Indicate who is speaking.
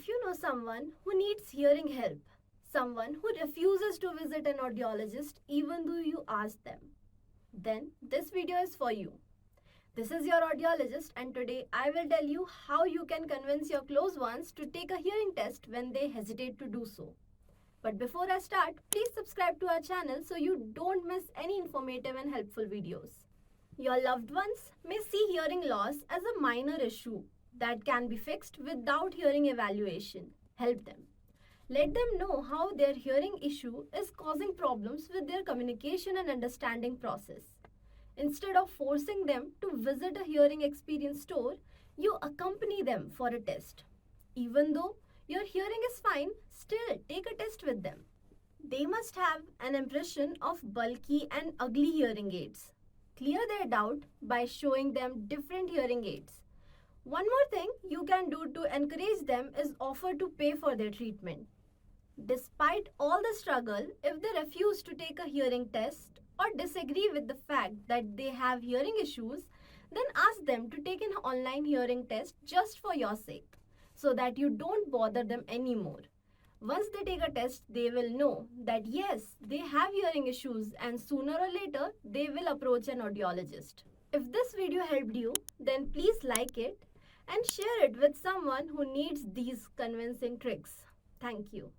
Speaker 1: If you know someone who needs hearing help, someone who refuses to visit an audiologist even though you ask them, then this video is for you. This is your audiologist, and today I will tell you how you can convince your close ones to take a hearing test when they hesitate to do so. But before I start, please subscribe to our channel so you don't miss any informative and helpful videos. Your loved ones may see hearing loss as a minor issue that can be fixed without hearing evaluation. Help them. Let them know how their hearing issue is causing problems with their communication and understanding process. Instead of forcing them to visit a hearing experience store, you accompany them for a test. Even though your hearing is fine, still take a test with them. They must have an impression of bulky and ugly hearing aids. Clear their doubt by showing them different hearing aids. One more thing you can do to encourage them is offer to pay for their treatment. Despite all the struggle, if they refuse to take a hearing test or disagree with the fact that they have hearing issues, then ask them to take an online hearing test just for your sake, so that you don't bother them anymore. Once they take a test, they will know that yes, they have hearing issues, and sooner or later, they will approach an audiologist. If this video helped you, then please like it and share it with someone who needs these convincing tricks. Thank you.